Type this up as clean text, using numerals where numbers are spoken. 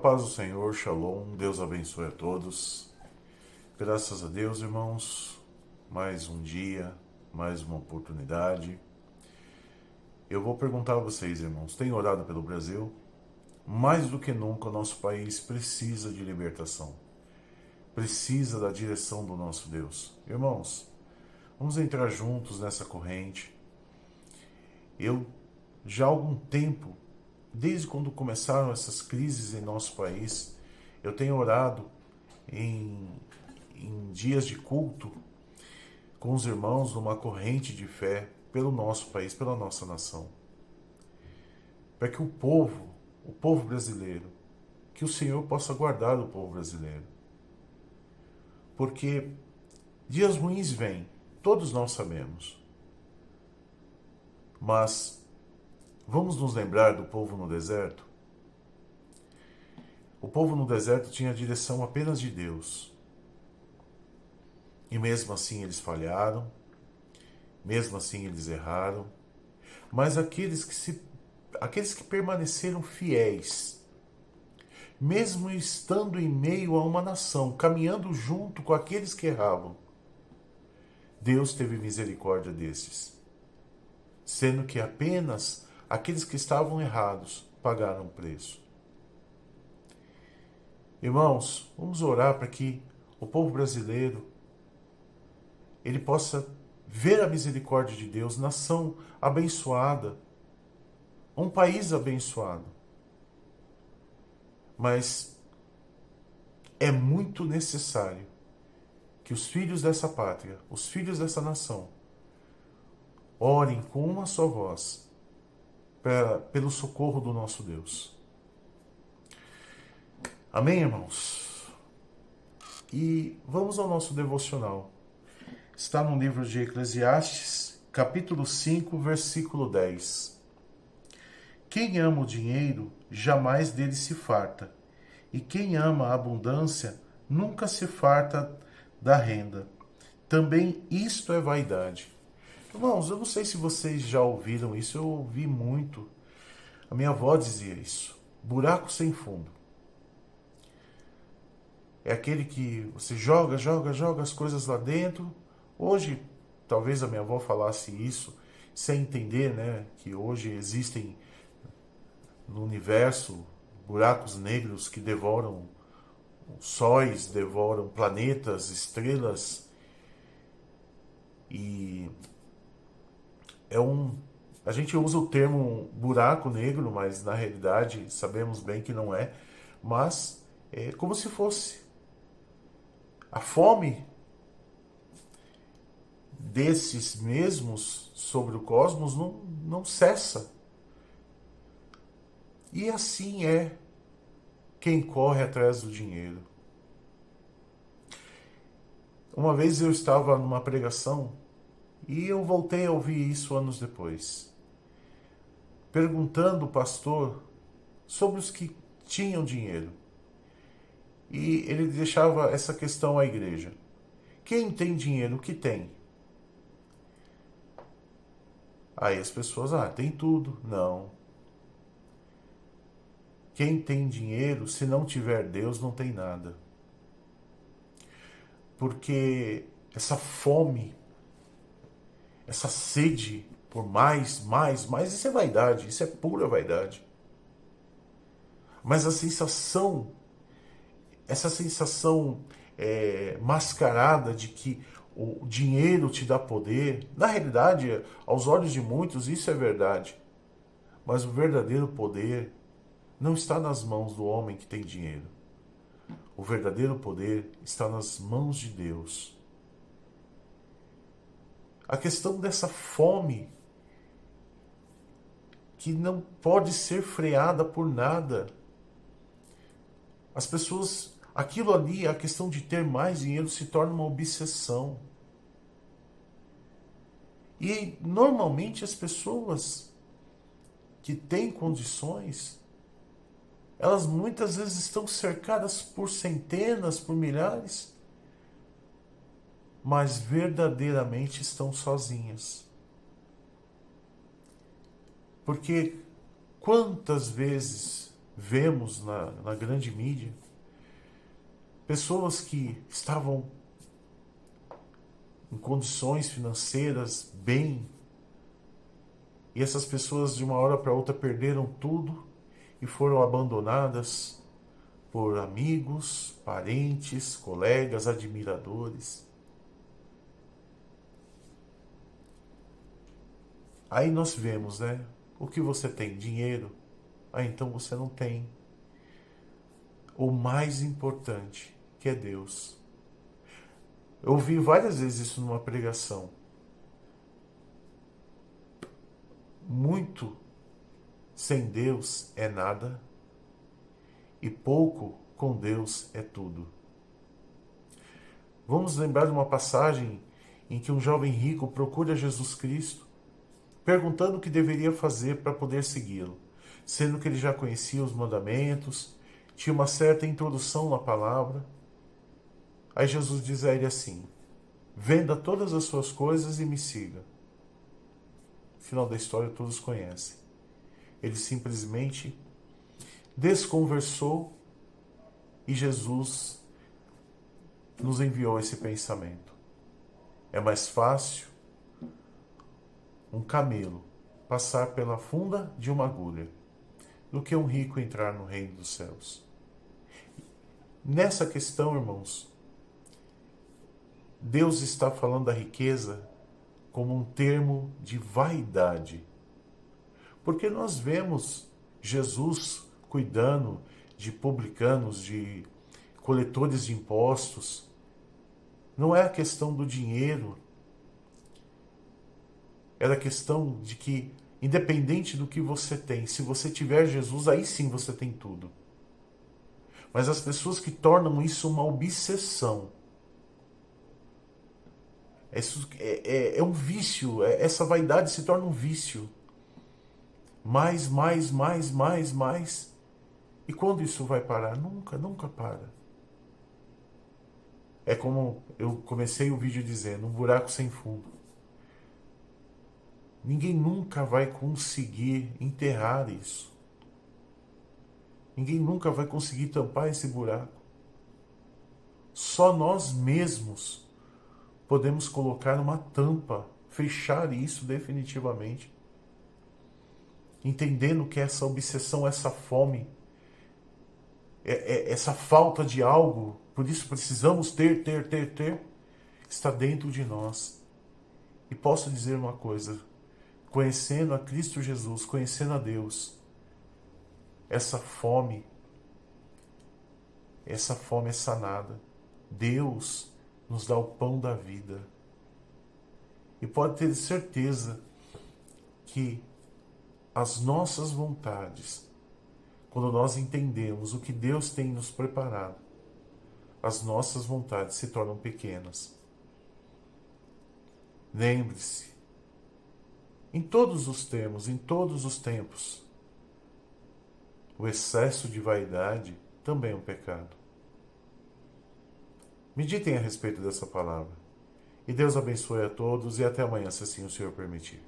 paz do Senhor, Shalom, Deus abençoe a todos. Graças a Deus, irmãos, mais um dia, mais uma oportunidade. Eu vou perguntar a vocês, irmãos, têm orado pelo Brasil? Mais do que nunca, o nosso país precisa de libertação, precisa da direção do nosso Deus. Irmãos, vamos entrar juntos nessa corrente. Eu, já há algum tempo, desde quando começaram essas crises em nosso país, eu tenho orado em dias de culto com os irmãos numa corrente de fé pelo nosso país, pela nossa nação. Para que o povo brasileiro, que o Senhor possa guardar o povo brasileiro. Porque dias ruins vêm, todos nós sabemos. Mas vamos nos lembrar do povo no deserto? O povo no deserto tinha a direção apenas de Deus. E mesmo assim eles falharam, mesmo assim eles erraram. Mas aqueles que permaneceram fiéis, mesmo estando em meio a uma nação, caminhando junto com aqueles que erravam, Deus teve misericórdia desses, sendo que apenas aqueles que estavam errados pagaram o preço. Irmãos, vamos orar para que o povo brasileiro ele possa ver a misericórdia de Deus, nação abençoada, um país abençoado. Mas é muito necessário que os filhos dessa pátria, os filhos dessa nação, orem com uma só voz pelo socorro do nosso Deus. Amém, irmãos? E vamos ao nosso devocional. Está no livro de Eclesiastes, capítulo 5, versículo 10. Quem ama o dinheiro, jamais dele se farta, e quem ama a abundância, nunca se farta da renda. Também isto é vaidade. Irmãos, eu não sei se vocês já ouviram isso, eu ouvi muito. A minha avó dizia isso. Buraco sem fundo. É aquele que você joga as coisas lá dentro. Hoje, talvez a minha avó falasse isso sem entender, né, que hoje existem no universo buracos negros que devoram sóis, devoram planetas, estrelas. E a gente usa o termo buraco negro, mas na realidade sabemos bem que não é. Mas é como se fosse. A fome desses mesmos sobre o cosmos não cessa. E assim é quem corre atrás do dinheiro. Uma vez eu estava numa pregação e eu voltei a ouvir isso anos depois, perguntando o pastor sobre os que tinham dinheiro. E ele deixava essa questão à igreja. Quem tem dinheiro, o que tem? Aí as pessoas, tem tudo. Não. Quem tem dinheiro, se não tiver Deus, não tem nada. Porque essa fome, essa sede por mais, isso é vaidade, isso é pura vaidade. Mas essa sensação mascarada de que o dinheiro te dá poder, na realidade, aos olhos de muitos, isso é verdade. Mas o verdadeiro poder não está nas mãos do homem que tem dinheiro. O verdadeiro poder está nas mãos de Deus. A questão dessa fome que não pode ser freada por nada. As pessoas, aquilo ali, a questão de ter mais dinheiro se torna uma obsessão. E normalmente as pessoas que têm condições, elas muitas vezes estão cercadas por centenas, por milhares, mas verdadeiramente estão sozinhas. Porque quantas vezes vemos na grande mídia, pessoas que estavam em condições financeiras bem, e essas pessoas de uma hora para outra perderam tudo e foram abandonadas por amigos, parentes, colegas, admiradores. Aí nós vemos, né? O que você tem? Dinheiro? Ah, então você não tem o mais importante, que é Deus. Eu ouvi várias vezes isso numa pregação. Muito sem Deus é nada e pouco com Deus é tudo. Vamos lembrar de uma passagem em que um jovem rico procura Jesus Cristo, perguntando o que deveria fazer para poder segui-lo, sendo que ele já conhecia os mandamentos, tinha uma certa introdução na palavra. Aí Jesus diz a ele assim: venda todas as suas coisas e me siga. No final da história todos conhecem. Ele simplesmente desconversou e Jesus nos enviou esse pensamento. É mais fácil um camelo passar pela funda de uma agulha do que um rico entrar no reino dos céus. Nessa questão, irmãos, Deus está falando da riqueza como um termo de vaidade. Porque nós vemos Jesus cuidando de publicanos, de coletores de impostos. Não é a questão do dinheiro. É a questão de que, independente do que você tem, se você tiver Jesus, aí sim você tem tudo. Mas as pessoas que tornam isso uma obsessão, é um vício, essa vaidade se torna um vício. Mais. E quando isso vai parar? Nunca, nunca para. É como eu comecei o vídeo dizendo, um buraco sem fundo. Ninguém nunca vai conseguir enterrar isso. Ninguém nunca vai conseguir tampar esse buraco. Só nós mesmos podemos colocar uma tampa, fechar isso definitivamente. Entendendo que essa obsessão, essa fome, essa falta de algo, por isso precisamos ter, está dentro de nós. E posso dizer uma coisa, conhecendo a Cristo Jesus, conhecendo a Deus, essa fome é sanada. Deus nos dá o pão da vida. E pode ter certeza que as nossas vontades, quando nós entendemos o que Deus tem nos preparado, as nossas vontades se tornam pequenas. Lembre-se, em todos os termos, em todos os tempos, o excesso de vaidade também é um pecado. Meditem a respeito dessa palavra. E Deus abençoe a todos e até amanhã, se assim o Senhor permitir.